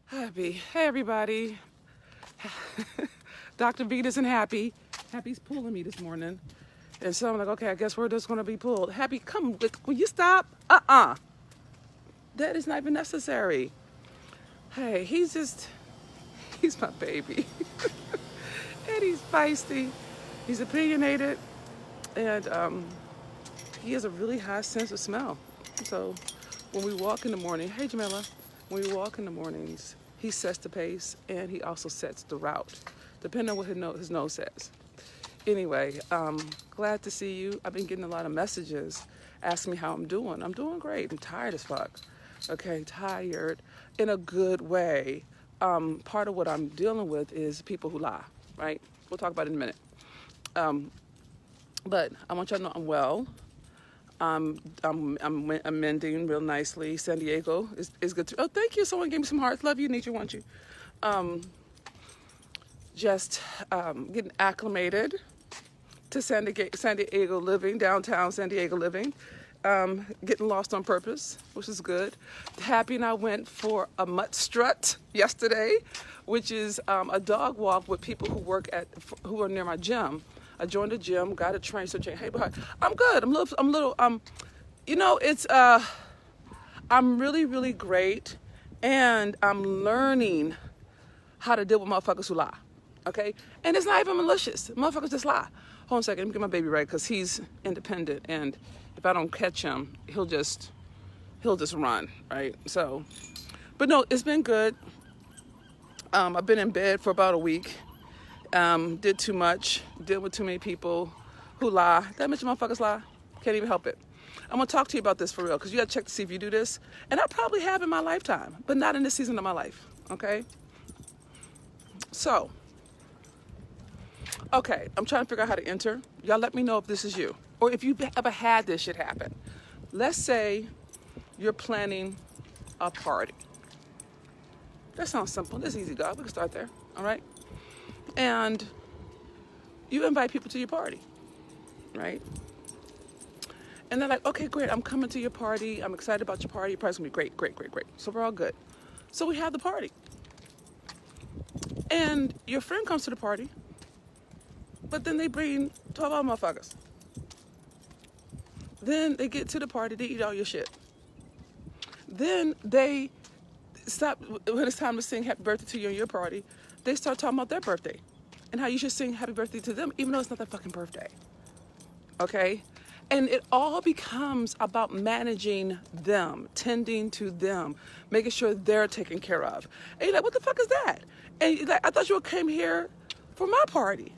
Happy. Hey, everybody. Dr. Beat isn't happy. Happy's pulling me this morning. And so I'm like, okay, I guess we're just going to be pulled. Happy, come, will you stop? That is not even necessary. Hey, he's my baby. And he's feisty. He's opinionated. And he has a really high sense of smell. So when we walk in the morning, hey, Jamila, when we walk in the mornings, he sets the pace and he also sets the route, depending on what his nose says. Anyway, glad to see you. I've been getting a lot of messages asking me how I'm doing. I'm doing great. I'm tired as fuck. Okay, tired in a good way. Part of what I'm dealing with is people who lie, right? We'll talk about it in a minute. But I want y'all to know I'm well. I'm mending real nicely. San Diego is good too. Oh, thank you. Someone gave me some hearts. Love you, Nietzsche, want you. Just getting acclimated to San Diego living, downtown San Diego living. Getting lost on purpose, which is good. Happy and I went for a mutt strut yesterday, which is a dog walk with people who are near my gym. I joined the gym, got a train, so hey, I'm good. I'm a little, it's, I'm really, really great. And I'm learning how to deal with motherfuckers who lie. Okay? And it's not even malicious. Motherfuckers just lie. Hold on a second, let me get my baby right, because he's independent. And if I don't catch him, he'll just run, right? So, but no, it's been good. I've been in bed for about a week. Did too much, deal with too many people who lie. That much motherfuckers lie. Can't even help it. I'm gonna talk to you about this for real, because you gotta check to see if you do this. And I probably have in my lifetime, but not in this season of my life, okay? So, okay, I'm trying to figure out how to enter. Y'all let me know if this is you, or if you've ever had this shit happen. Let's say you're planning a party. That sounds simple. That's easy, God. We can start there, all right? And you invite people to your party, right? And they're like, okay, great, I'm coming to your party. I'm excited about your party. Your party's gonna be great, great, great, great. So we're all good. So we have the party. And your friend comes to the party, but then they bring 12 other motherfuckers. Then they get to the party, they eat all your shit. Then they stop, when it's time to sing happy birthday to you on your party, they start talking about their birthday and how you should sing happy birthday to them, even though it's not their fucking birthday. Okay? And it all becomes about managing them, tending to them, making sure they're taken care of. And you're like, what the fuck is that? And you're like, I thought you came here for my party.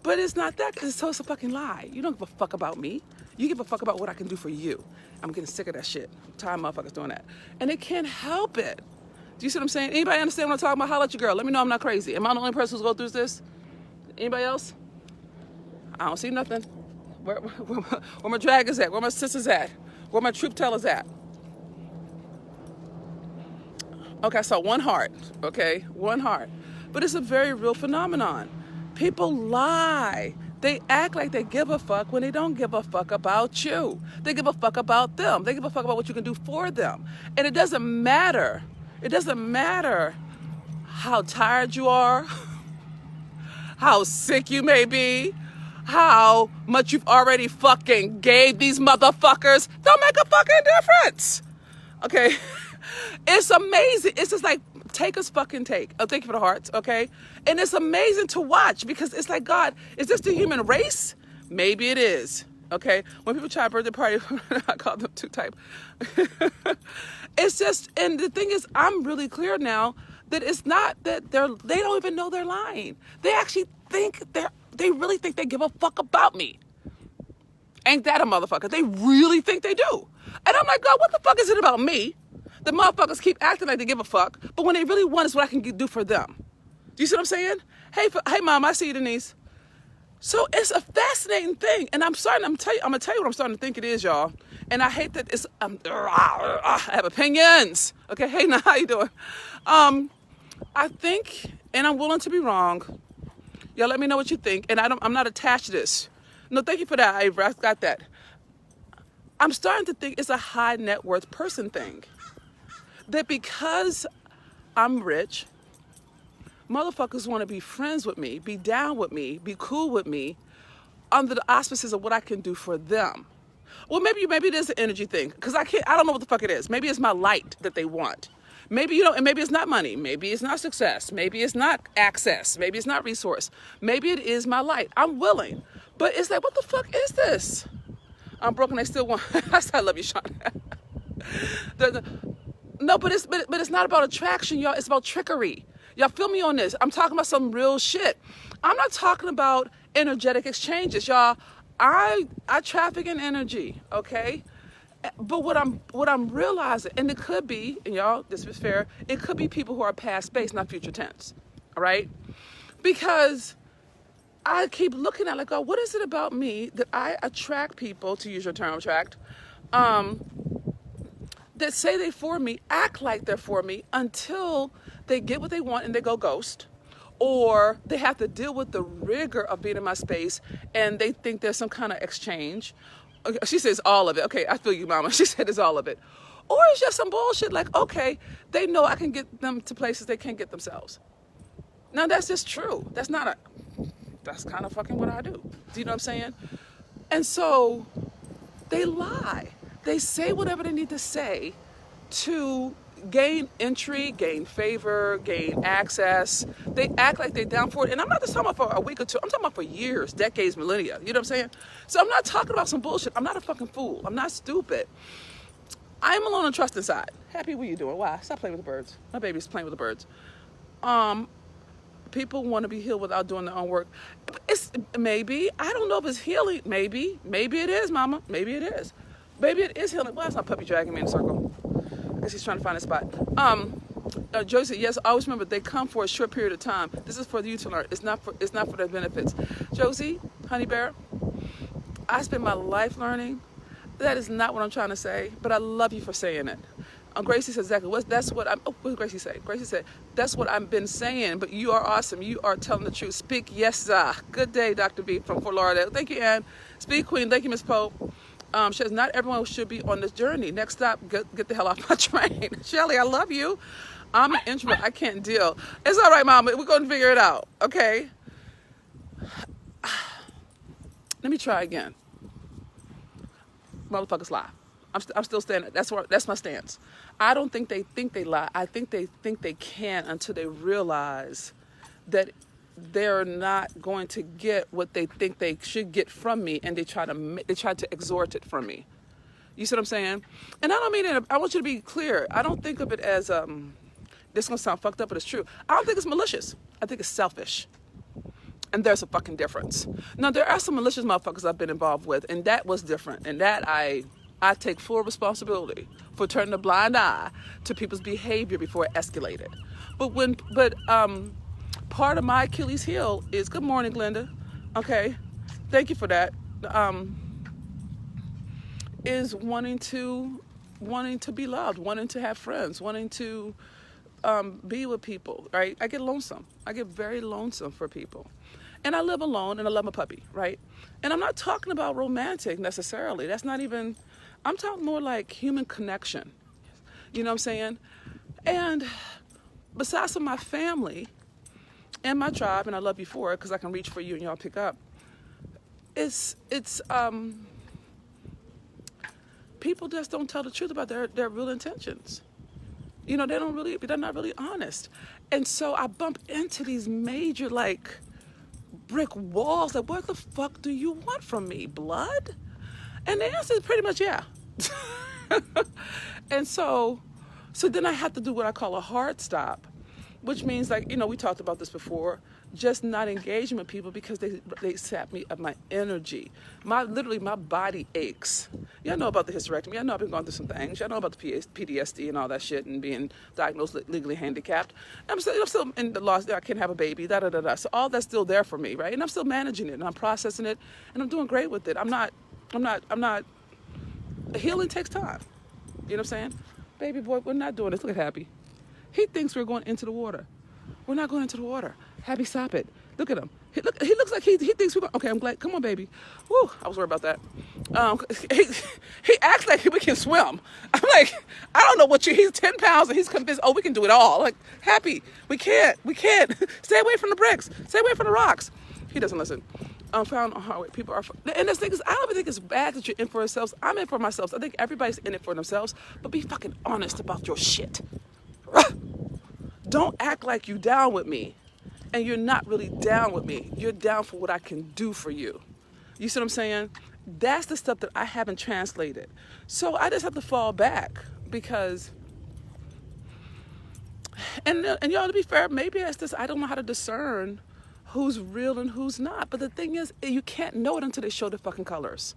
But it's not that, because it's a fucking lie. You don't give a fuck about me. You give a fuck about what I can do for you. I'm getting sick of that shit. I'm tired of motherfuckers doing that. And they can't help it. Do you see what I'm saying? Anybody understand what I'm talking about? Holla at your girl. Let me know I'm not crazy. Am I the only person who's going through this? Anybody else? I don't see nothing. Where my drag is at? Where my sisters at? Where my truth tellers at? Okay, so one heart. Okay, one heart. But it's a very real phenomenon. People lie. They act like they give a fuck when they don't give a fuck about you. They give a fuck about them. They give a fuck about what you can do for them. And it doesn't matter. It doesn't matter how tired you are, how sick you may be, how much you've already fucking gave these motherfuckers. Don't make a fucking difference. Okay? It's amazing. It's just like, take us fucking take. Oh, thank you for the hearts, okay? And it's amazing to watch, because it's like, God, is this the human race? Maybe it is, okay? When people try a birthday party, I call them two-type. It's just, and the thing is, I'm really clear now that it's not that they don't even know they're lying. They actually think they really think they give a fuck about me. Ain't that a motherfucker? They really think they do. And I'm like, God, what the fuck is it about me? The motherfuckers keep acting like they give a fuck, but when they really want is what I can do for them. Do you see what I'm saying? Hey, Mom, I see you, Denise. So it's a fascinating thing, and I'm gonna tell you what I'm starting to think it is, y'all. And I hate that it's I have opinions. Okay, hey, now how you doing? I think, and I'm willing to be wrong. Y'all let me know what you think, and I'm not attached to this. No, thank you for that, Ivor. I got that. I'm starting to think it's a high net worth person thing. that because I'm rich, motherfuckers want to be friends with me, be down with me, be cool with me, under the auspices of what I can do for them. Well, maybe it is an energy thing, because I don't know what the fuck it is. Maybe it's my light that they want. Maybe, and maybe it's not money. Maybe it's not success. Maybe it's not access. Maybe it's not resource. Maybe it is my light. I'm willing. But it's like, what the fuck is this? I'm broken, they still want, I love you, Sean. No, but it's not about attraction, y'all. It's about trickery. Y'all feel me on this? I'm talking about some real shit. I'm not talking about energetic exchanges, y'all. I traffic in energy, okay? But what I'm realizing, and it could be, and y'all, this is fair, it could be people who are past space, not future tense, all right? Because I keep looking at like, oh, what is it about me that I attract people, to use your term, attract, that say they for me, act like they're for me until they get what they want and they go ghost, or they have to deal with the rigor of being in my space and they think there's some kind of exchange. She says all of it. Okay, I feel you, mama. She said it's all of it. Or it's just some bullshit like, okay, they know I can get them to places they can't get themselves. Now that's just true. That's kind of fucking what I do. Do you know what I'm saying? And so they lie. They say whatever they need to say to gain entry, gain favor, gain access. They act like they're down for it. And I'm not just talking about for a week or two. I'm talking about for years, decades, millennia. You know what I'm saying? So I'm not talking about some bullshit. I'm not a fucking fool. I'm not stupid. I'm alone on the trusting side. Happy, what you doing? Why? Stop playing with the birds. My baby's playing with the birds. People want to be healed without doing their own work. It's maybe, I don't know if it's healing. Maybe it is, mama. Maybe it is. Maybe it is healing. Well, it's not puppy dragging me in a circle. I guess he's trying to find a spot. Joey said, yes, always remember they come for a short period of time. This is for you to learn. It's not for their benefits. Josie, honey bear, I spend my life learning. That is not what I'm trying to say, but I love you for saying it. Gracie says exactly. What did Gracie say? Gracie said, that's what I've been saying, but you are awesome. You are telling the truth. Speak, yes, sir. Good day, Dr. B from Fort Lauderdale. Thank you, Ann. Speak, Queen. Thank you, Miss Pope. She says, not everyone should be on this journey. Next stop, get the hell off my train. Shelly, I love you. I'm an introvert. I can't deal. It's all right, Mama. We're going to figure it out, okay? Let me try again. Motherfuckers lie. I'm still standing. That's my stance. I don't think they lie. I think they can until they realize that they're not going to get what they think they should get from me, and they try to extort it from me. You see what I'm saying? And I don't mean it. I want you to be clear. I don't think of it as this is gonna sound fucked up, but it's true. I don't think it's malicious. I think it's selfish. And there's a fucking difference. Now there are some malicious motherfuckers I've been involved with, and that was different. And that I take full responsibility for turning a blind eye to people's behavior before it escalated. But part of my Achilles heel is, good morning, Glenda. Okay, thank you for that. Is wanting to be loved, wanting to have friends, wanting to be with people, right? I get lonesome. I get very lonesome for people. And I live alone, and I love my puppy, right? And I'm not talking about romantic necessarily. That's not even, I'm talking more like human connection. You know what I'm saying? And besides from my family and my tribe, and I love you for it because I can reach for you and y'all pick up, it's people just don't tell the truth about their real intentions. You know, they're not really honest. And so I bump into these major, like, brick walls. Like, what the fuck do you want from me? Blood? And the answer is pretty much yeah. And so then I have to do what I call a hard stop, which means, like, you know, we talked about this before, just not engaging with people because they sap me of my energy. My body aches. Y'all know about the hysterectomy. Y'all know I've been going through some things. Y'all know about the PTSD and all that shit and being diagnosed legally handicapped. I'm still in the loss. I can't have a baby. So all that's still there for me, right? And I'm still managing it and I'm processing it and I'm doing great with it. I'm not. Healing takes time. You know what I'm saying? Baby boy, we're not doing this. Look at Happy. He thinks we're going into the water. We're not going into the water. Happy, stop it. Look at him. He looks like he thinks we're going, okay, I'm glad. Come on, baby. Woo, I was worried about that. He acts like we can swim. I'm like, I don't know he's 10 pounds and he's convinced, oh, we can do it all. Like, happy. We can't. Stay away from the bricks. Stay away from the rocks. He doesn't listen. Found on hard way. People are, and this thing is, I don't even think it's bad that you're in for yourselves. I'm in for myself. I think everybody's in it for themselves, but be fucking honest about your shit. Don't act like you down with me and you're not really down with me. You're down for what I can do for you. You see what I'm saying? That's the stuff that I haven't translated. So I just have to fall back because, and y'all, to be fair, maybe it's just, I don't know how to discern who's real and who's not. But the thing is, you can't know it until they show the fucking colors.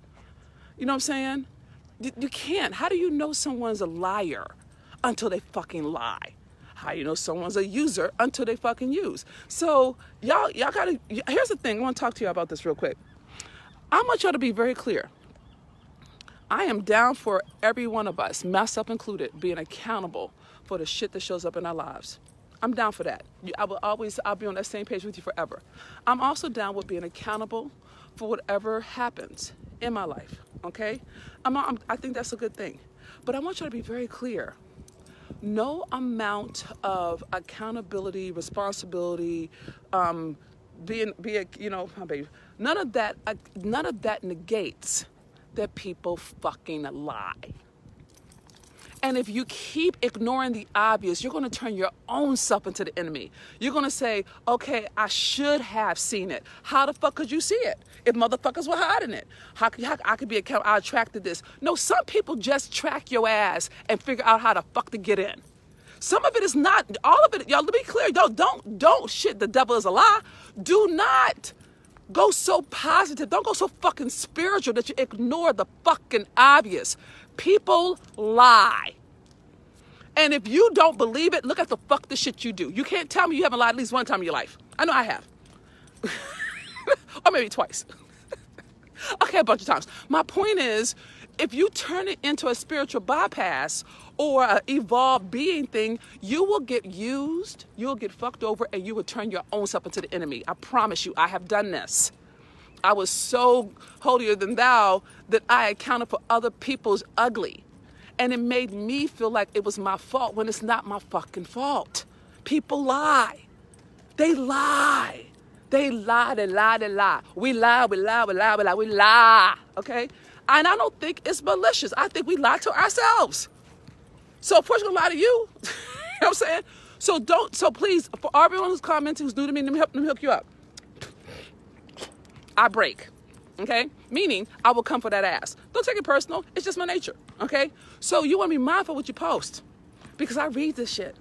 You know what I'm saying? You can't. How do you know someone's a liar until they fucking lie? How do you know someone's a user until they fucking use? So y'all gotta, here's the thing. I want to talk to you about this real quick. I want y'all to be very clear. I am down for every one of us, myself included, being accountable for the shit that shows up in our lives. I'm down for that. I'll be on that same page with you forever. I'm also down with being accountable for whatever happens in my life, okay? I think that's a good thing. But I want you to be very clear. No amount of accountability, responsibility, none of that negates that people fucking lie. And if you keep ignoring the obvious, you're going to turn your own self into the enemy. You're going to say, okay, I should have seen it. How the fuck could you see it if motherfuckers were hiding it? How I could be accountable? I attracted this. No, some people just track your ass and figure out how the fuck to get in. Some of it is not, all of it, y'all, to be clear, don't shit, the devil is a lie. Do not go so positive. Don't go so fucking spiritual that you ignore the fucking obvious. People lie. And if you don't believe it, look at the fuck the shit you do. You can't tell me you haven't lied at least one time in your life. I know I have. Or maybe twice. Okay, a bunch of times. My point is, if you turn it into a spiritual bypass or an evolved being thing, you will get used, you'll get fucked over, and you will turn your own self into the enemy. I promise you, I have done this. I was so holier than thou that I accounted for other people's ugly. And it made me feel like it was my fault when it's not my fucking fault. People lie. They lie. They lie, they lie, they lie. We lie, we lie, we lie, we lie, we lie. Okay? And I don't think it's malicious. I think we lie to ourselves. So of course we're gonna lie to you. You know what I'm saying? So please, for everyone who's commenting, who's new to me, let me hook you up. I break, okay? Meaning, I will come for that ass. Don't take it personal. It's just my nature, okay? So you want to be mindful what you post because I read this shit.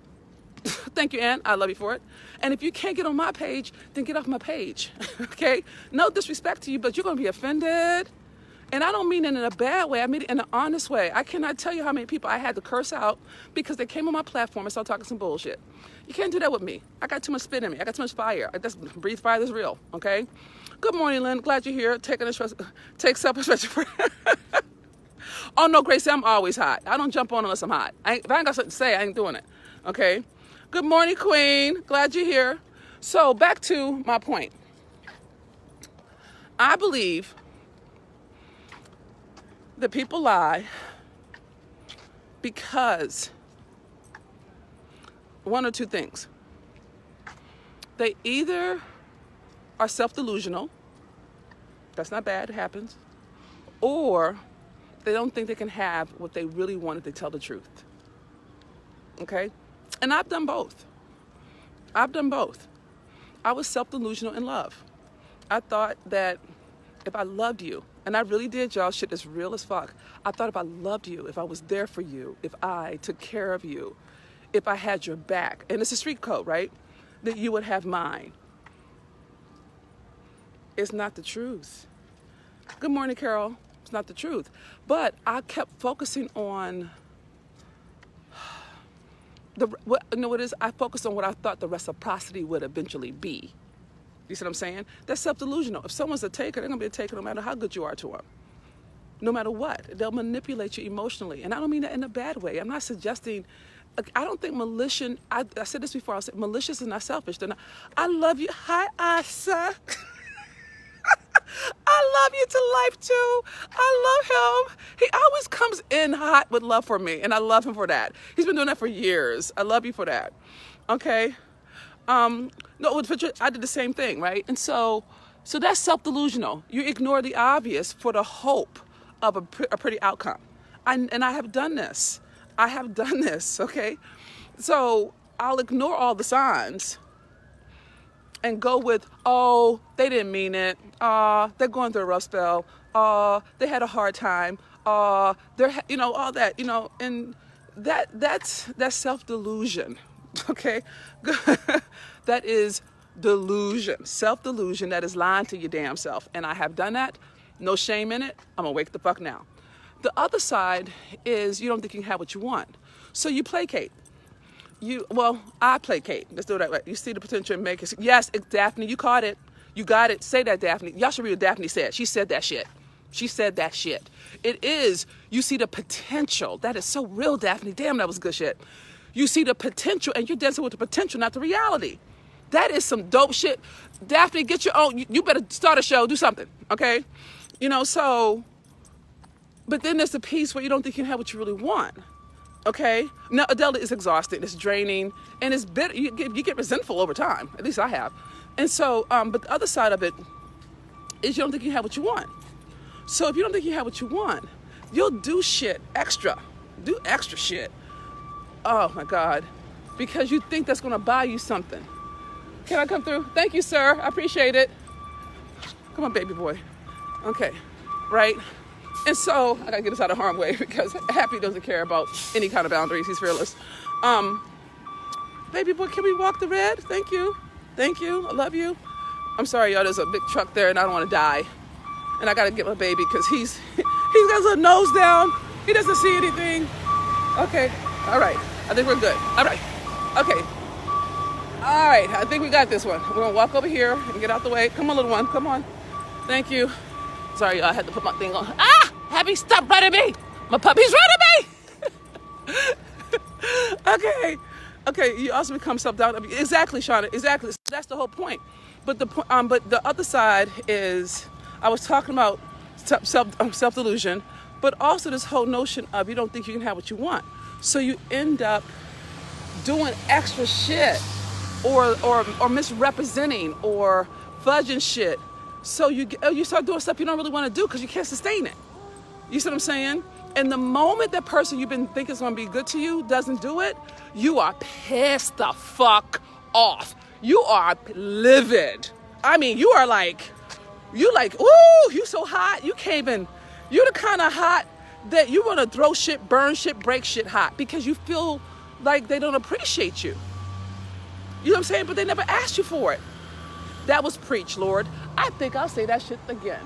Thank you, Ann. I love you for it. And if you can't get on my page, then get off my page, okay? No disrespect to you, but you're going to be offended. And I don't mean it in a bad way. I mean it in an honest way. I cannot tell you how many people I had to curse out because they came on my platform and started talking some bullshit. You can't do that with me. I got too much spit in me. I got too much fire. That's breathe fire that's real, okay? Good morning, Lynn. Glad you're here. Take self-respect. Oh, no, Gracie, I'm always hot. I don't jump on unless I'm hot. If I ain't got something to say, I ain't doing it, okay? Good morning, Queen. Glad you're here. So back to my point. I believe that people lie because one or two things. They either are self-delusional, that's not bad, it happens, or they don't think they can have what they really want if they tell the truth, okay? And I've done both. I was self-delusional in love. I thought that if I loved you, and I really did, y'all, shit is real as fuck. I thought if I loved you, if I was there for you, if I took care of you, if I had your back, and it's a street code, right? That you would have mine. It's not the truth. Good morning, Carol. It's not the truth. But I kept focusing on I focused on what I thought the reciprocity would eventually be. You see what I'm saying? That's self-delusional. If someone's a taker, they're going to be a taker no matter how good you are to them. No matter what. They'll manipulate you emotionally. And I don't mean that in a bad way. I'm not suggesting I don't think malicious, I said this before, I said malicious is not selfish. They're not, I love you. Hi, Asa. I love you to life too. I love him. He always comes in hot with love for me, and I love him for that. He's been doing that for years. I love you for that. Okay. No, with Patricia, I did the same thing, right? And so that's self-delusional. You ignore the obvious for the hope of a pretty outcome. And I have done this. Okay? So I'll ignore all the signs and go with, oh, they didn't mean it. They're going through a rough spell. They had a hard time. They're, all that, and that's self-delusion, okay? That is delusion, self-delusion that is lying to your damn self. And I have done that. No shame in it. I'm gonna wake the fuck now. The other side is you don't think you can have what you want. So you placate. I placate. Let's do it that way. You see the potential and make it. Yes, Daphne, you caught it. You got it. Say that, Daphne. Y'all should read what Daphne said. She said that shit. It is, you see the potential. That is so real, Daphne. Damn, that was good shit. You see the potential and you're dancing with the potential, not the reality. That is some dope shit. Daphne, get your own. You better start a show, do something, okay? But then there's the piece where you don't think you can have what you really want. Okay. Now, Adela is exhausting. It's draining, and it's bitter. You get resentful over time. At least I have. And so, but the other side of it is you don't think you have what you want. So if you don't think you have what you want, you'll do shit extra. Do extra shit. Oh my God, because you think that's gonna buy you something. Can I come through? Thank you, sir. I appreciate it. Come on, baby boy. Okay, right. And so I gotta get us out of harm's way because Happy doesn't care about any kind of boundaries. He's fearless. Baby boy, can we walk the red? Thank you. I love you. I'm sorry, y'all. There's a big truck there, and I don't want to die. And I gotta get my baby because he's got his little nose down. He doesn't see anything. Okay. All right. I think we're good. All right. Okay. All right. I think we got this one. We're gonna walk over here and get out the way. Come on, little one. Come on. Thank you. Sorry, y'all. I had to put my thing on. Happy, stop running me. My puppy's running me. Okay. You also become self-doubt. Exactly, Shauna. Exactly. That's the whole point. But the other side is, I was talking about self-delusion, but also this whole notion of you don't think you can have what you want. So you end up doing extra shit or misrepresenting or fudging shit. So you start doing stuff you don't really want to do because you can't sustain it. You see what I'm saying? And the moment that person you've been thinking is going to be good to you doesn't do it, you are pissed the fuck off. You are livid. I mean, you like, ooh, you so hot. You can't even, you're the kind of hot that you want to throw shit, burn shit, break shit hot because you feel like they don't appreciate you. You know what I'm saying? But they never asked you for it. That was preach, Lord. I think I'll say that shit again.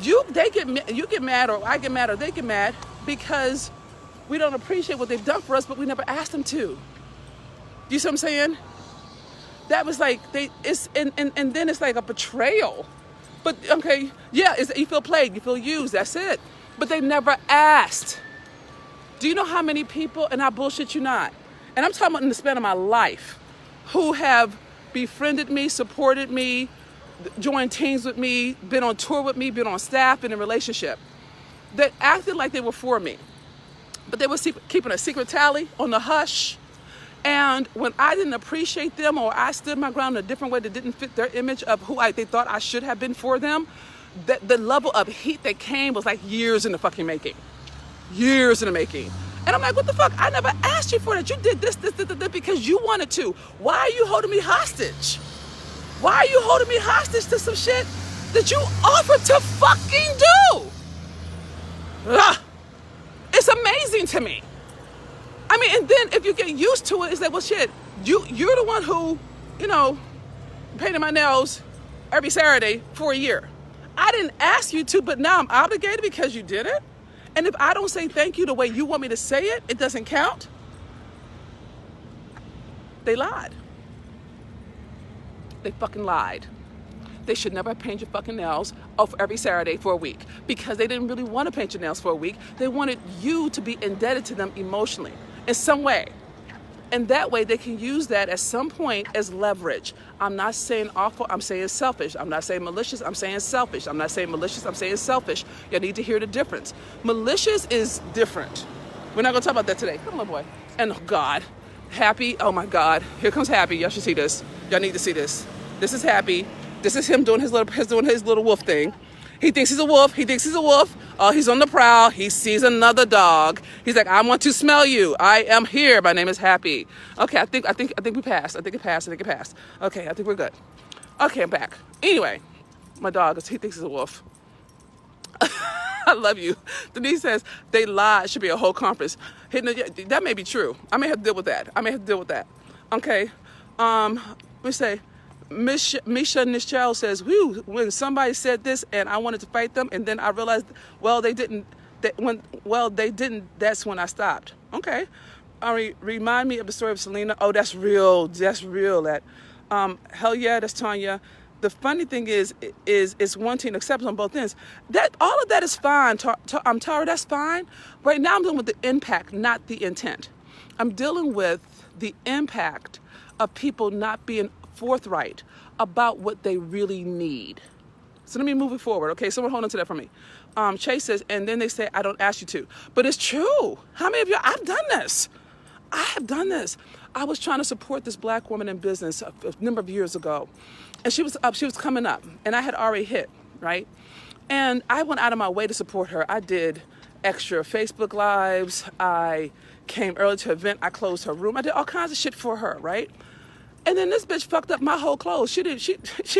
You get mad, or I get mad, or they get mad because we don't appreciate what they've done for us, but we never asked them to. You see what I'm saying? That was like and then it's like a betrayal. But okay, yeah, you feel played, you feel used. That's it. But they never asked. Do you know how many people, and I bullshit you not, and I'm talking about in the span of my life, who have befriended me, supported me, joined teams with me, been on tour with me, been on staff, been in a relationship, that acted like they were for me. But they were keeping a secret tally on the hush. And when I didn't appreciate them, or I stood my ground in a different way that didn't fit their image of who they thought I should have been for them, the level of heat that came was like years in the fucking making. Years in the making. And I'm like, what the fuck? I never asked you for that. You did this because you wanted to. Why are you holding me hostage? Why are you holding me hostage to some shit that you offered to fucking do? Ugh. It's amazing to me. I mean, and then if you get used to it, it's like, well, shit, you're the one who, painted my nails every Saturday for a year. I didn't ask you to, but now I'm obligated because you did it. And if I don't say thank you the way you want me to say it, it doesn't count. They lied. They fucking lied. They should never paint your fucking nails every Saturday for a week because they didn't really want to paint your nails for a week. They wanted you to be indebted to them emotionally in some way. And that way they can use that at some point as leverage. I'm not saying awful, I'm saying selfish. I'm not saying malicious, I'm saying selfish. I'm not saying malicious, I'm saying selfish. You need to hear the difference. Malicious is different. We're not gonna talk about that today. Come on, boy. And oh God, Happy, oh my God. Here comes Happy. Y'all should see this. Y'all need to see this. This is Happy. This is him doing his little wolf thing. He thinks he's a wolf. He thinks he's a wolf. Oh, he's on the prowl. He sees another dog. He's like, I want to smell you. I am here. My name is Happy. Okay, I think we passed. I think it passed. Okay, I think we're good. Okay, I'm back. Anyway, my dog, he thinks he's a wolf. I love you. Denise says they lied. It should be a whole conference. That may be true. I may have to deal with that. Okay. Let me say, Misha Nichelle says, whew, when somebody said this and I wanted to fight them, and then I realized, well, they didn't. That's when I stopped. Okay. Remind me of the story of Selena. Oh, that's real. That. Hell yeah, that's Tanya. The funny thing is wanting acceptance on both ends. That all of that is fine. I'm Tara. That's fine. Right now, I'm dealing with the impact, not the intent. I'm dealing with the impact of people not being forthright about what they really need. So let me move it forward. Okay, someone hold on to that for me. Chase says, and then they say, I don't ask you to, but it's true. How many of you? I've done this. I have done this. I was trying to support this black woman in business a number of years ago. And she was coming up, and I had already hit, right? And I went out of my way to support her. I did extra Facebook Lives. I came early to an event. I closed her room. I did all kinds of shit for her, right? And then this bitch fucked up my whole close. She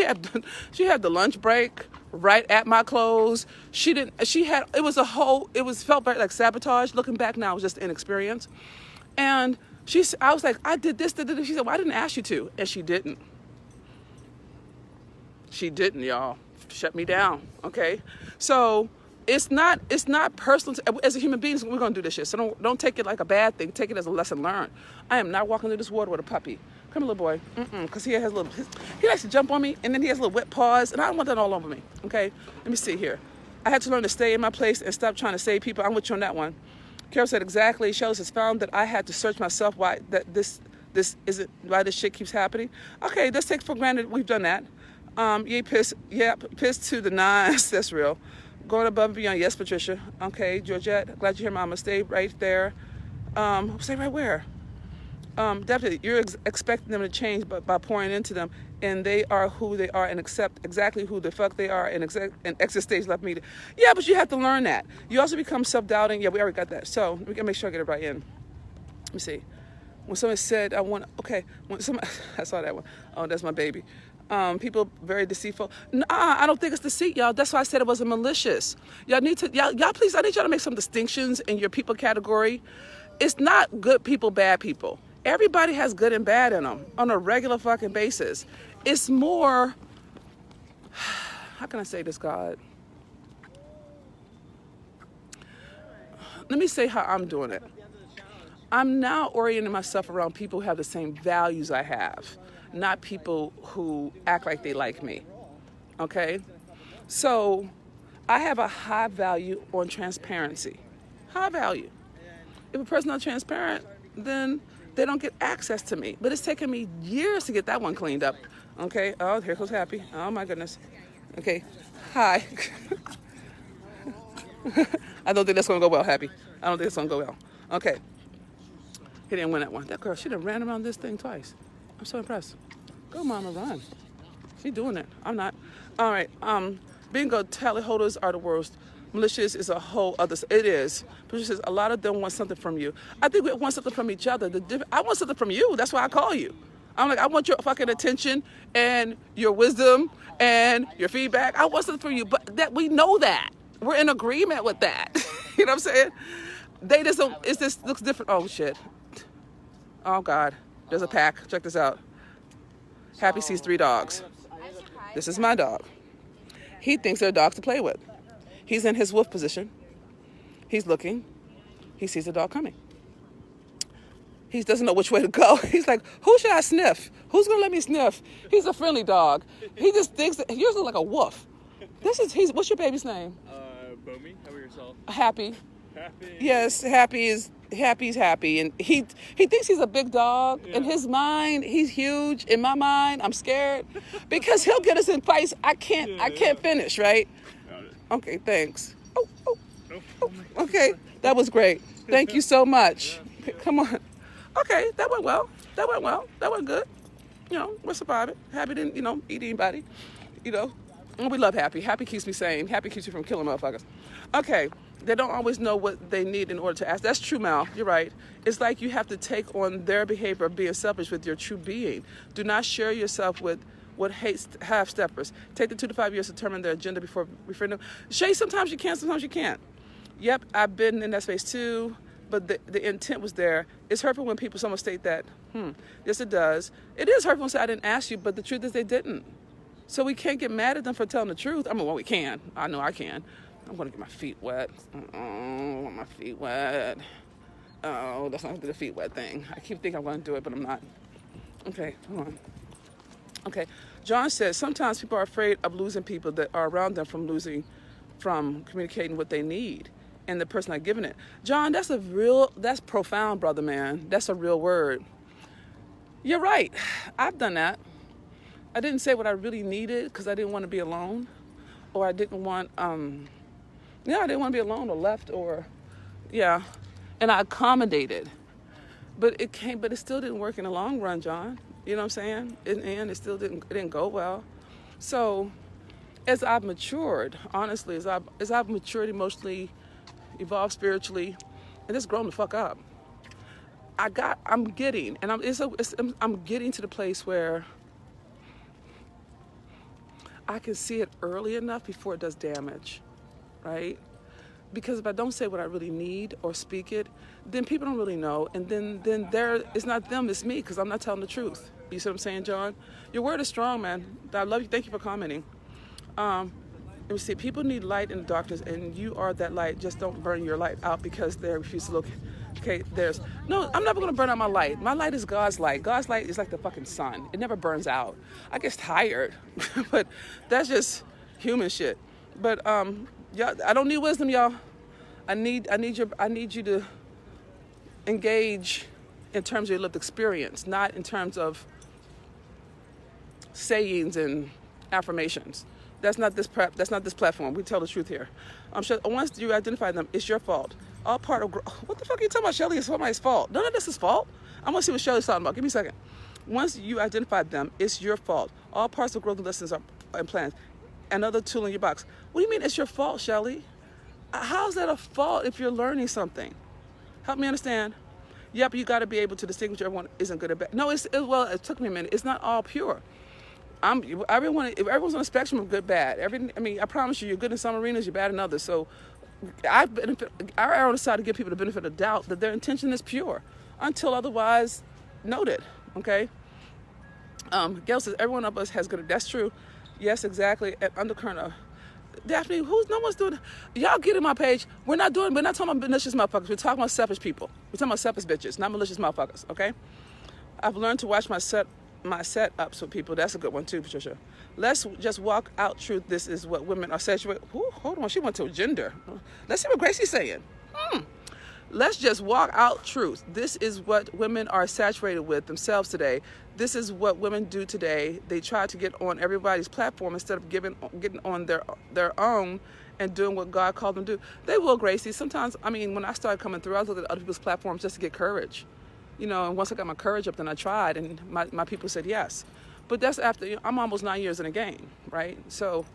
had the lunch break right at my close. It felt very like sabotage. Looking back now, it was just inexperience. And I was like, I did this. She said, well, I didn't ask you to. And she didn't. She didn't, y'all. Shut me down, okay? So it's not personal. As a human being, we're going to do this shit. So don't take it like a bad thing. Take it as a lesson learned. I am not walking through this water with a puppy. Come here, little boy. Because he likes to jump on me, and then he has little wet paws, and I don't want that all over me, okay? Let me see here. I had to learn to stay in my place and stop trying to save people. I'm with you on that one. Carol said, exactly. Shells has found that I had to search myself why this shit keeps happening. Okay, let's take for granted we've done that. Pissed to the nines. That's real. Going above and beyond. Yes, Patricia. Okay, Georgette. Glad you're here, Mama. Stay right there. Stay right where? Definitely. You're expecting them to change, but by pouring into them, and they are who they are, and accept exactly who the fuck they are, and exit stage left media. Yeah, but you have to learn that. You also become self-doubting. Yeah, we already got that. So we gotta make sure I get it right in. Let me see. When somebody said, I saw that one. Oh, that's my baby. People very deceitful. I don't think it's deceit, y'all. That's why I said it wasn't malicious. Y'all please, I need y'all to make some distinctions in your people category. It's not good people, bad people. Everybody has good and bad in them on a regular fucking basis. It's more, how can I say this, God? Let me say how I'm doing it. I'm now orienting myself around people who have the same values I have, not people who act like they like me, okay? So I have a high value on transparency, high value. If a person's not transparent, then they don't get access to me. But it's taken me years to get that one cleaned up, okay? Oh, here goes Happy. Oh my goodness. Okay, hi. I don't think that's gonna go well, Happy. I don't think it's gonna go well. Okay. He didn't win that one. That girl, she done ran around this thing twice. I'm so impressed. Go, Mama, run. She doing it. I'm not. All right. Bingo, tally holders are the worst. Malicious is a whole other. It is. But she says a lot of them want something from you. I think we want something from each other. I want something from you. That's why I call you. I'm like, I want your fucking attention and your wisdom and your feedback. I want something from you. But that we know that. We're in agreement with that. You know what I'm saying? They just don't. This looks different. Oh shit. Oh God. There's a pack. Check this out. Happy sees 3 dogs. This is my dog. He thinks they're dogs to play with. He's in his wolf position. He's looking. He sees a dog coming. He doesn't know which way to go. He's like, who should I sniff? Who's going to let me sniff? He's a friendly dog. He just thinks that yours looks like a wolf. What's your baby's name? Bomi. How about yourself? Happy. Yes, happy's happy, and he thinks he's a big dog. In his mind, he's huge. In my mind, I'm scared because he'll get us in fights. I can't finish. Right? Okay, thanks. Oh. Okay, that was great. Thank you so much. Come on. Okay, that went well. That went good. We're surviving. Happy didn't, eat anybody. And we love Happy. Happy keeps me sane. Happy keeps you from killing motherfuckers. Okay, they don't always know what they need in order to ask. That's true, Mal. You're right. It's like you have to take on their behavior of being selfish with your true being. Do not share yourself with what hates half-steppers. Take the 2 to 5 years to determine their agenda before referring them. Shay, sometimes you can, sometimes you can't. Yep, I've been in that space too, but the intent was there. It's hurtful when someone state that, yes it does. It is hurtful when say I didn't ask you, but the truth is they didn't. So we can't get mad at them for telling the truth. Well, we can. I know I can. I'm going to get my feet wet. I want my feet wet. Oh, that's not the feet wet thing. I keep thinking I'm going to do it, but I'm not. Okay, hold on. Okay, John says, sometimes people are afraid of losing people that are around them from communicating what they need and the person not giving it. John, that's profound, brother, man. That's a real word. You're right. I've done that. I didn't say what I really needed because I didn't want to be alone, or I didn't want, I didn't want to be alone or left and I accommodated, but it still didn't work in the long run, John. You know what I'm saying? And it still didn't go well. So as I've matured, honestly, as I've matured emotionally, evolved spiritually, and just grown the fuck up, I'm getting to the place where I can see it early enough before it does damage, right? Because if I don't say what I really need or speak it, then people don't really know, and then it's not them, it's me, because I'm not telling the truth. You see what I'm saying, John? Your word is strong, man. I love you. Thank you for commenting. Let me see. People need light in the darkness, and you are that light. Just don't burn your light out because they refuse to look. Okay, no, I'm never going to burn out my light. My light is God's light. God's light is like the fucking sun. It never burns out. I get tired, but that's just human shit. But y'all, I don't need wisdom, y'all. I need you to engage in terms of your lived experience, not in terms of sayings and affirmations. That's not this platform. We tell the truth here. Once you identify them, it's your fault. All part of what the fuck are you talking about, Shelly? It's somebody's fault. None of this is fault. I want to see what Shelly's talking about. Give me a second. Once you identify them, it's your fault. All parts of growth and lessons are and plans. Another tool in your box. What do you mean it's your fault, Shelly? How's that a fault if you're learning something? Help me understand. Yep, you got to be able to distinguish everyone isn't good or bad. No, it took me a minute. It's not all pure. If everyone's on a spectrum of good, bad. I promise you're good in some arenas, you're bad in others. So I err on the side to give people the benefit of doubt that their intention is pure until otherwise noted. Okay. Gail says everyone of us has good. That's true. Yes, exactly. At undercurrent of Daphne, no one's doing. Y'all get in my page. We're not talking about malicious motherfuckers. We're talking about selfish people. We're talking about selfish bitches, not malicious motherfuckers. Okay. I've learned to watch my setups with people. That's a good one too, Patricia. Let's just walk out truth. This is what women are saturated. Hold on, she went to gender. Let's see what Gracie's saying. Let's just walk out truth. This is what women are saturated with themselves today. This is what women do today. They try to get on everybody's platform instead of getting on their own and doing what God called them to do. They will, Gracie. Sometimes, when I started coming through, I was looking at other people's platforms just to get courage. And once I got my courage up, then I tried, and my people said yes. But that's after, I'm almost 9 years in the game, right? So,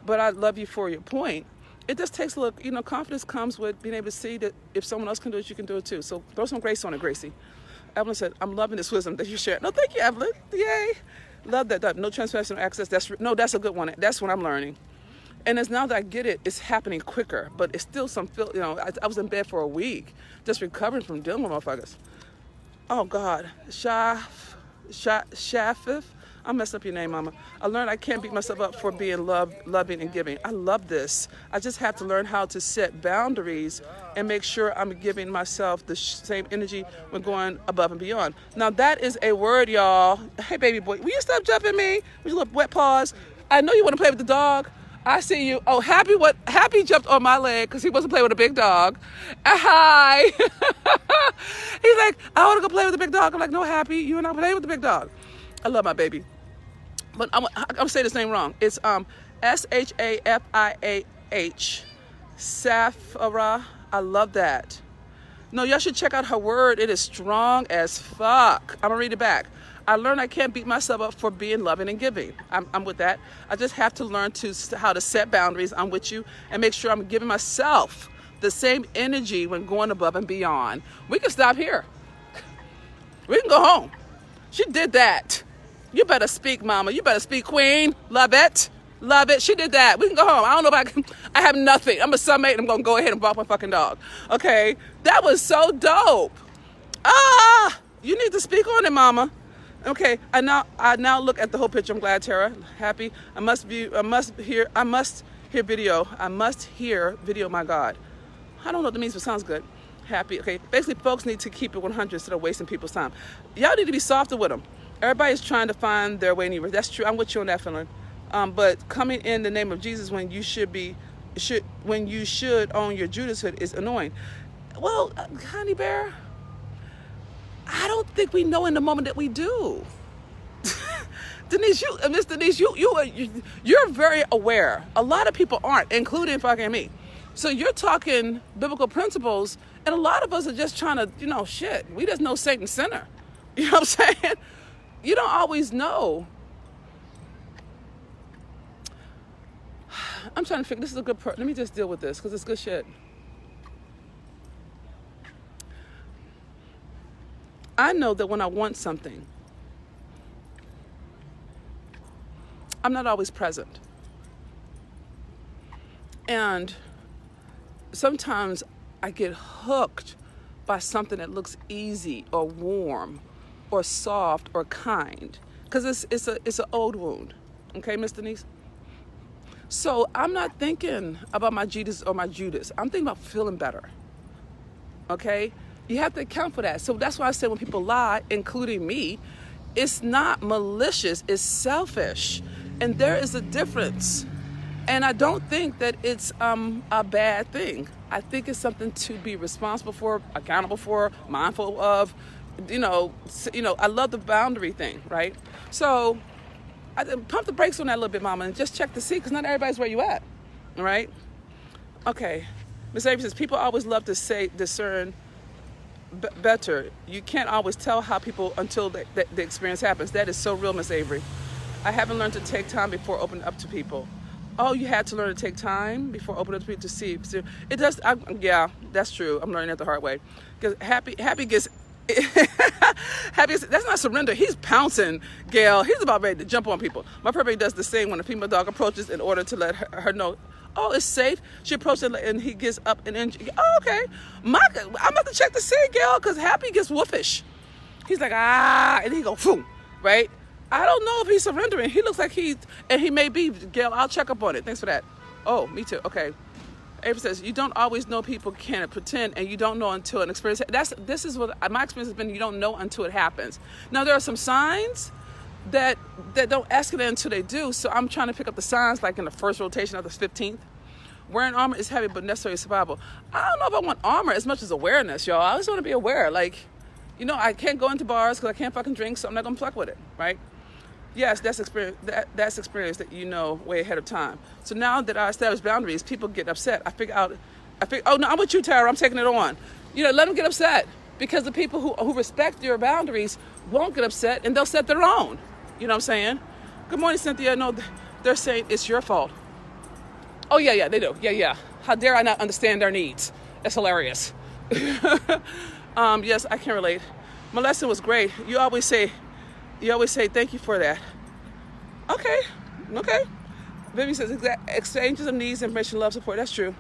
but I love you for your point. It just takes a look, confidence comes with being able to see that if someone else can do it, you can do it too. So throw some grace on it, Gracie. Evelyn said, I'm loving this wisdom that you shared. No, thank you, Evelyn. Yay. Love that. No transparency, no access. That's a good one. That's what I'm learning. And as now that I get it, it's happening quicker, but it's still some feel, I was in bed for a week just recovering from dealing with motherfuckers. Oh God, Shafif. I messed up your name, Mama. I learned I can't beat myself up for being loving, and giving. I love this. I just have to learn how to set boundaries and make sure I'm giving myself the same energy when going above and beyond. Now that is a word, y'all. Hey, baby boy, will you stop jumping me with your little wet paws? I know you want to play with the dog. I see you. Oh, Happy what? Happy jumped on my leg because he wasn't playing with a big dog. Hi. He's like, I want to go play with the big dog. I'm like, no, Happy, you and I play with the big dog. I love my baby. But I'm saying this name wrong. It's Shafiah. Safara. I love that. No, y'all should check out her word. It is strong as fuck. I'm going to read it back. I learned I can't beat myself up for being loving and giving. I'm with that. I just have to learn how to set boundaries. I'm with you. And make sure I'm giving myself the same energy when going above and beyond. We can stop here. We can go home. She did that. You better speak, mama. You better speak, queen. Love it. Love it. She did that. We can go home. I don't know if I have nothing. I'm a sunmate and I'm going to go ahead and walk my fucking dog. Okay. That was so dope. You need to speak on it, mama. Okay. I now look at the whole picture. I'm glad, Tara. Happy. I must hear video. I must hear video, my God. I don't know what that means, but it sounds good. Happy. Okay. Basically, folks need to keep it 100 instead of wasting people's time. Y'all need to be softer with them. Everybody's trying to find their way in universe. That's true. I'm with you on that, feeling. But coming in the name of Jesus when you should own your Judashood is annoying. Well, honey bear, I don't think we know in the moment that we do. Denise, Miss Denise, you're very aware. A lot of people aren't, including fucking me. So you're talking biblical principles, and a lot of us are just trying to, shit. We just know Satan's sinner. You know what I'm saying? You don't always know. I'm trying to figure, this is a good let me just deal with this because it's good shit. I know that when I want something, I'm not always present. And sometimes I get hooked by something that looks easy or warm or soft or kind because it's an old wound. Okay, Miss Denise? So I'm not thinking about my Jesus or my Judas. I'm thinking about feeling better. Okay? You have to account for that. So that's why I say when people lie, including me, it's not malicious, it's selfish. And there is a difference. And I don't think that it's a bad thing. I think it's something to be responsible for, accountable for, mindful of. I love the boundary thing, right? So I pump the brakes on that a little bit, mama, and just check to see, because not everybody's where you at, all right? Okay. Miss Avery says, people always love to say discern better. You can't always tell how people until the experience happens. That is so real, Miss Avery. I haven't learned to take time before opening up to people. Oh, you had to learn to take time before opening up to people to see. It does. Yeah, that's true. I'm learning it the hard way. Because Happy gets... Happy, that's not surrender. He's pouncing, Gail. He's about ready to jump on people. My puppy does the same when a female dog approaches in order to let her know, oh, it's safe. She approaches and he gets up and in. Oh, okay. I'm about to check to see, Gail, because Happy gets woofish. He's like, and he go, boom, right? I don't know if he's surrendering. He looks like he may be, Gail. I'll check up on it. Thanks for that. Oh, me too. Okay. April says, you don't always know people can pretend, and you don't know until an experience. This is what my experience has been. You don't know until it happens. Now, there are some signs that don't escalate until they do. So I'm trying to pick up the signs, like in the first rotation of the 15th. Wearing armor is heavy, but necessary survival. I don't know if I want armor as much as awareness, y'all. I just want to be aware. Like, I can't go into bars because I can't fucking drink, so I'm not going to fuck with it, right? Yes, that's experience. That's experience that you know way ahead of time. So now that I established boundaries, people get upset. I figure, oh no, I'm with you, Tara. I'm taking it on. Let them get upset, because the people who respect your boundaries won't get upset, and they'll set their own. You know what I'm saying? Good morning, Cynthia. No, they're saying it's your fault. Oh yeah, they do. Yeah. How dare I not understand their needs? That's hilarious. Yes, I can relate. My lesson was great. You always say thank you for that. Okay. Vivian says exchanges of needs, information, love, support. That's true.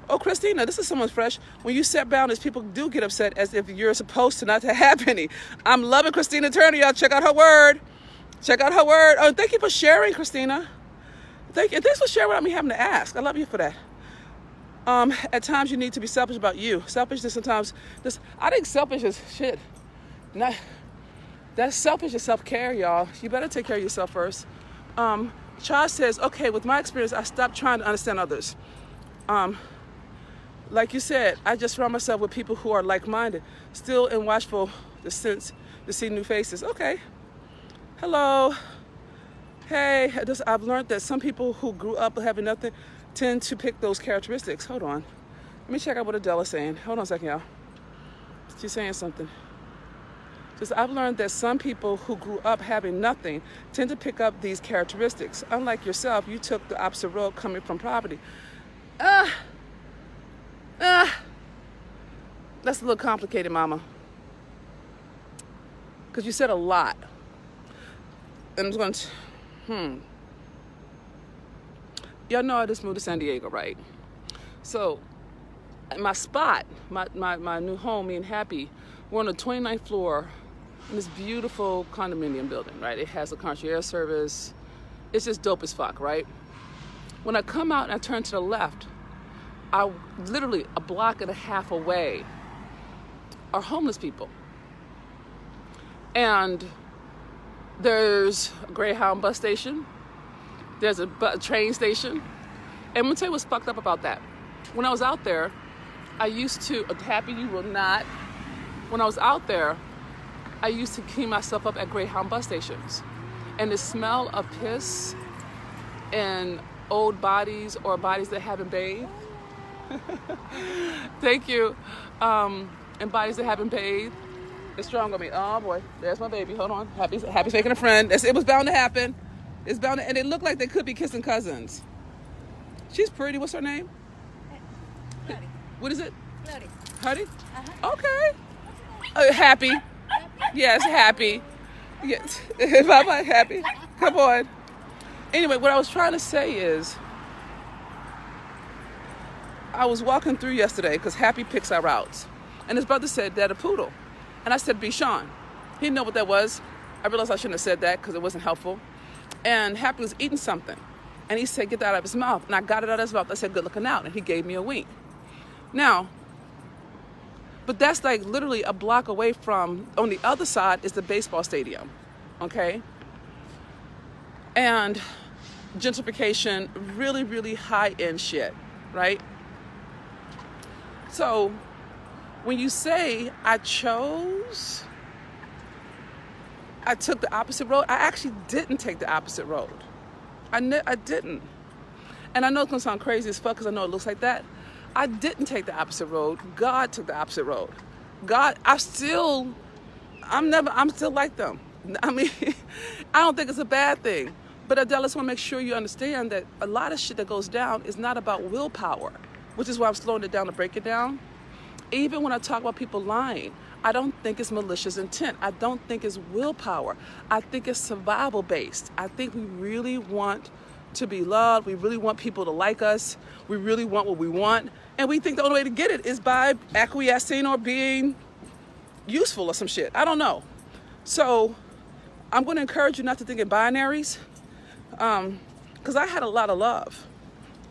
Oh, Christina, this is someone fresh. When you set boundaries, people do get upset as if you're supposed to not to have any. I'm loving Christina Turner, y'all. Check out her word. Oh, thank you for sharing, Christina. Thanks for sharing without me having to ask. I love you for that. At times you need to be selfish about you. Selfishness sometimes. I think selfish is shit. That's selfish is self-care, y'all. You better take care of yourself first. Charles says, okay, with my experience, I stopped trying to understand others. Like you said, I just surround myself with people who are like-minded, still in watchful the sense to see new faces. Okay. Hello. Hey, I've learned that some people who grew up having nothing tend to pick those characteristics. Hold on. Let me check out what Adela's saying. Hold on a second, y'all. She's saying something. Just, I've learned that some people who grew up having nothing tend to pick up these characteristics. Unlike yourself, you took the opposite road coming from poverty. That's a little complicated, Mama. Because you said a lot. And I'm just going to, Y'all know I just moved to San Diego, right? So, my spot, my new home, me and Happy, we're on the 29th floor in this beautiful condominium building, right? It has a concierge service. It's just dope as fuck, right? When I come out and I turn to the left, I literally a block and a half away are homeless people. And there's a Greyhound bus station. There's a train station. And I'm gonna tell you what's fucked up about that. When I was out there, I used to, Happy, you will not. When I was out there, I used to clean myself up at Greyhound bus stations. And the smell of piss and old bodies or bodies that haven't bathed. Thank you. And bodies that haven't bathed. It's strong on me. Oh boy, there's my baby. Hold on. Happy's making a friend. It was bound to happen. It's bound to, and they look like they could be kissing cousins. She's pretty. What's her name? Huddy. What is it? Huddy. Huddy? Uh-huh. Okay. Happy. Yes, Happy. Yes. Bye-bye, Happy. Come on. Anyway, what I was trying to say is, I was walking through yesterday because Happy picks our routes. And his brother said, "That a poodle." And I said, "Bichon." He didn't know what that was. I realized I shouldn't have said that because it wasn't helpful. And Happy was eating something. And he said, "Get that out of his mouth." And I got it out of his mouth. I said, "Good looking out." And he gave me a wink. Now, but that's like literally a block away from, on the other side is the baseball stadium, okay? And gentrification, really, really high-end shit, right? So when you say I took the opposite road, I actually didn't take the opposite road. I didn't. And I know it's gonna sound crazy as fuck because I know it looks like that. I didn't take the opposite road. God took the opposite road. God, I'm still like them. I mean, I don't think it's a bad thing. But Adele, I just want to make sure you understand that a lot of shit that goes down is not about willpower, which is why I'm slowing it down to break it down. Even when I talk about people lying, I don't think it's malicious intent. I don't think it's willpower. I think it's survival based. I think we really want to be loved. We really want people to like us. We really want what we want. And we think the only way to get it is by acquiescing or being useful or some shit. I don't know. So I'm going to encourage you not to think in binaries. Because I had a lot of love.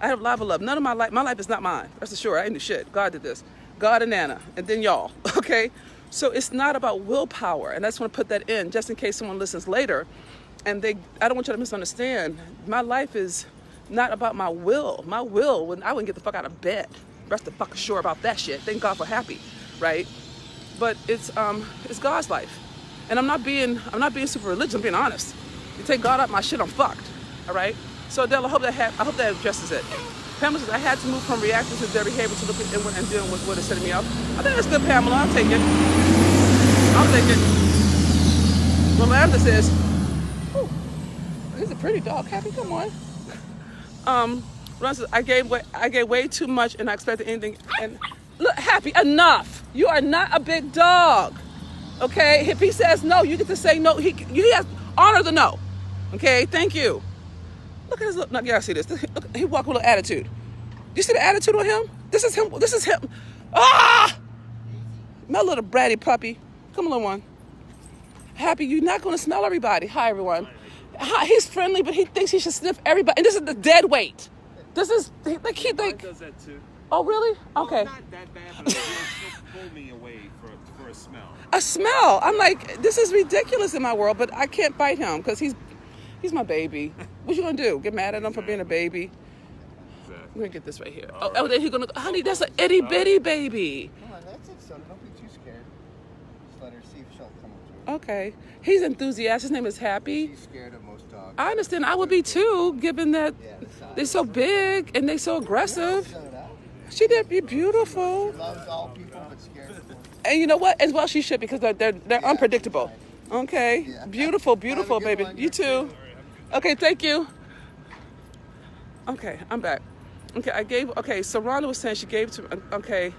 I have a lot of love. None of my life is not mine. That's for sure. I ain't do shit. God did this. God and Nana. And then y'all. Okay? So it's not about willpower. And I just want to put that in just in case someone listens later. And I don't want you to misunderstand. My life is not about my will. My will, I wouldn't get the fuck out of bed. Rest the fuck sure about that shit. Thank God for Happy, right? But it's God's life. And I'm not being super religious, I'm being honest. You take God out my shit, I'm fucked. All right? So Adele, I hope that addresses it. Pamela says, I had to move from reacting to their behavior to looking inward and dealing with what is setting me up. I think that's good, Pamela. I'll take it. Well, Amanda says, he's a pretty dog, Happy. Come on. Ron says, I gave way too much and I expected anything. And look, Happy, enough. You are not a big dog. Okay? If he says no, you get to say no. He has honor the no. Okay? Thank you. Look at his look. No, you gotta see this. Look, he walk with a little attitude. You see the attitude on him? This is him. Ah! My little bratty puppy. Come on, little one. Happy, you're not going to smell everybody. Hi, everyone. Hi, he's friendly, but he thinks he should sniff everybody. And this is the dead weight. This is, like, Mine does that too. Oh, really? Okay. Well, not that bad, but it will pull me away for a smell. A smell. I'm like, this is ridiculous in my world, but I can't bite him because he's my baby. What you gonna do? Get mad at him for being a baby? Exactly. We're gonna get this right here. All Oh, then he's gonna, honey, that's an itty bitty baby. Come on, that's it, son. Don't be too scared. Just let her see if she'll come through. Okay. He's enthusiastic. His name is Happy. She's scared of most dogs. I understand. I would be too, given that Yeah, the size. they're so big and they're so aggressive. So that. She did be beautiful. She loves all people but scared of them. And you know what? As well, she should, because they're unpredictable. Okay. Yeah. Beautiful, beautiful, Have a good baby. one. You too. Okay, thank you. Okay, I'm back. Okay, so Rhonda was saying she gave to, okay,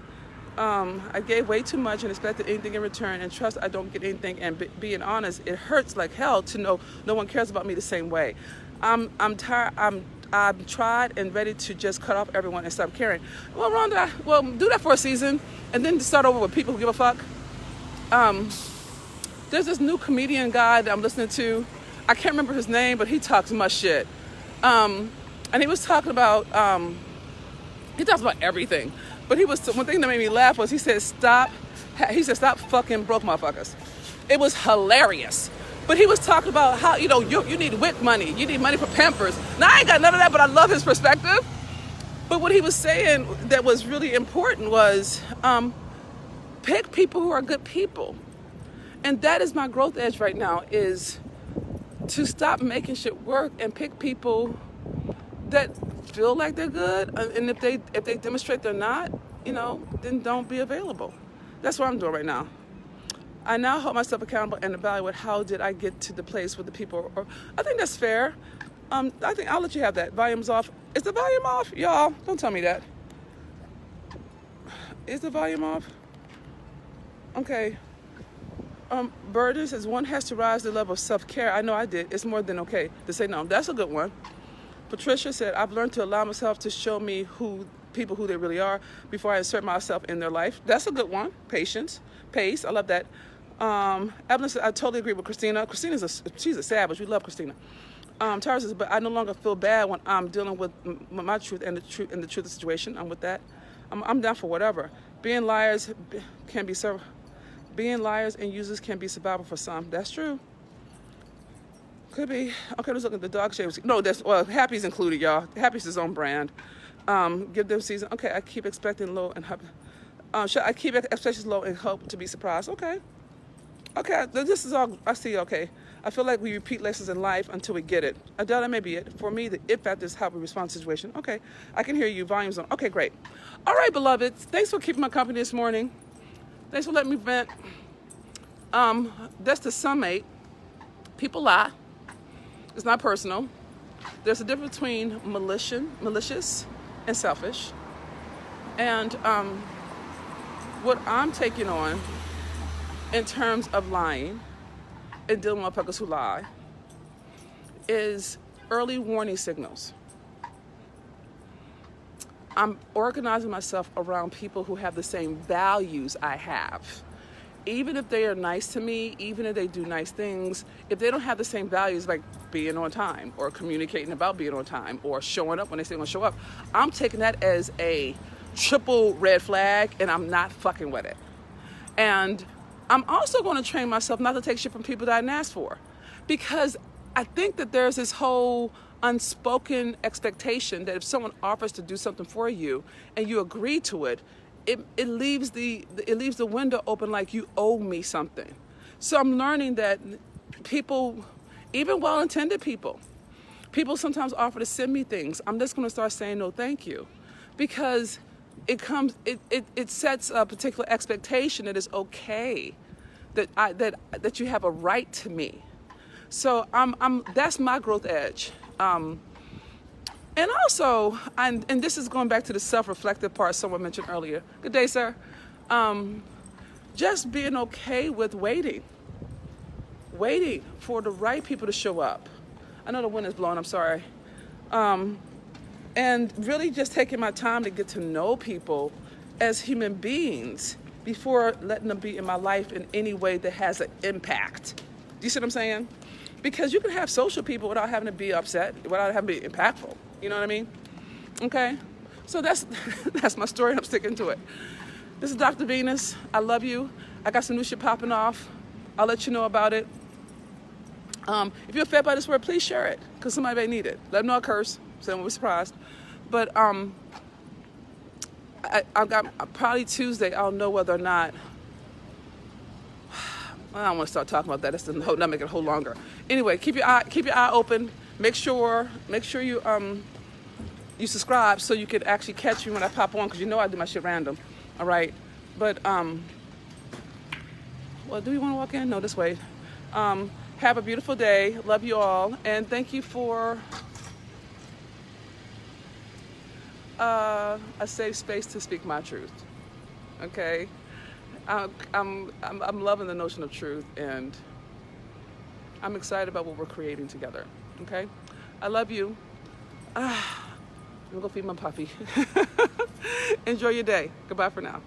I gave way too much and expected anything in return, and trust I don't get anything, and being honest, it hurts like hell to know no one cares about me the same way. I'm tired, I'm tried and ready to just cut off everyone and stop caring. Well, Rhonda, well, do that for a season, and then start over with people who give a fuck. There's this new comedian guy that I'm listening to. I can't remember his name, but he talks much shit. And he was talking about, he talks about everything. But one thing that made me laugh was he said, stop fucking broke motherfuckers. It was hilarious. But he was talking about how, you need WIC money. You need money for Pampers. Now, I ain't got none of that, but I love his perspective. But what he was saying that was really important was, pick people who are good people. And that is my growth edge right now, is to stop making shit work and pick people that feel like they're good. And if they demonstrate they're not, then don't be available. That's what I'm doing right now. I now hold myself accountable and evaluate how did I get to the place with the people. I think that's fair. I think I'll let you have that. Volume's off. Is the volume off? Y'all, don't tell me that. Is the volume off? Okay. Burden says one has to rise to the level of self-care. I know I did. It's more than okay to say no. That's a good one. Patricia said, I've learned to allow myself to show me people who they really are before I insert myself in their life. That's a good one. Patience. Pace. I love that. Evelyn said, I totally agree with Christina. She's a savage. We love Christina. Tara says, but I no longer feel bad when I'm dealing with my truth and the truth of the situation. I'm with that. I'm down for whatever. Being liars and users can be survival for some. That's true. Could be. Okay, let's look at the dog shavers. No, Happy's included, y'all. Happy's his own brand. Give them season. Okay, I keep expecting low and hope. Should I keep expectations low and hope to be surprised? Okay. Okay, this is all I see. Okay. I feel like we repeat lessons in life until we get it. I doubt that may be it. For me, the it factor is how we respond to the situation. Okay. I can hear you. Volume's on. Okay, great. All right, beloveds. Thanks for keeping my company this morning. Thanks for letting me vent. That's the summate. People lie. It's not personal. There's a difference between malicious and selfish. And what I'm taking on in terms of lying and dealing with motherfuckers who lie is early warning signals. I'm organizing myself around people who have the same values I have. Even if they are nice to me, even if they do nice things, if they don't have the same values like being on time or communicating about being on time or showing up when they say they're gonna show up, I'm taking that as a triple red flag and I'm not fucking with it. And I'm also gonna train myself not to take shit from people that I didn't ask for, because I think that there's this whole unspoken expectation that if someone offers to do something for you and you agree to it, it leaves the window open like you owe me something. So I'm learning that people, even well-intended people sometimes offer to send me things. I'm just going to start saying no, thank you, because it sets a particular expectation that it's okay that you have a right to me. So that's my growth edge. And also, and this is going back to the self-reflective part someone mentioned earlier. Good day, sir. Just being okay with waiting for the right people to show up. I know the wind is blowing, I'm sorry. And really just taking my time to get to know people as human beings before letting them be in my life in any way that has an impact. Do you see what I'm saying? Because you can have social people without having to be upset, without having to be impactful. You know what I mean? Okay? So that's my story and I'm sticking to it. This is Dr. Venus. I love you. I got some new shit popping off. I'll let you know about it. If you're offended by this word, please share it, because somebody may need it. Let them know I curse, so they won't be surprised. But I've got probably Tuesday, I'll know whether or not, I don't want to start talking about that. That's the whole, not make it a whole longer. Anyway, keep your eye open. Make sure you you subscribe so you can actually catch me when I pop on, because you know I do my shit random. All right, but well, do we want to walk in? No, this way. Have a beautiful day. Love you all, and thank you for a safe space to speak my truth. Okay. I'm loving the notion of truth, and I'm excited about what we're creating together. Okay, I love you. I'm gonna go feed my puppy. Enjoy your day. Goodbye for now.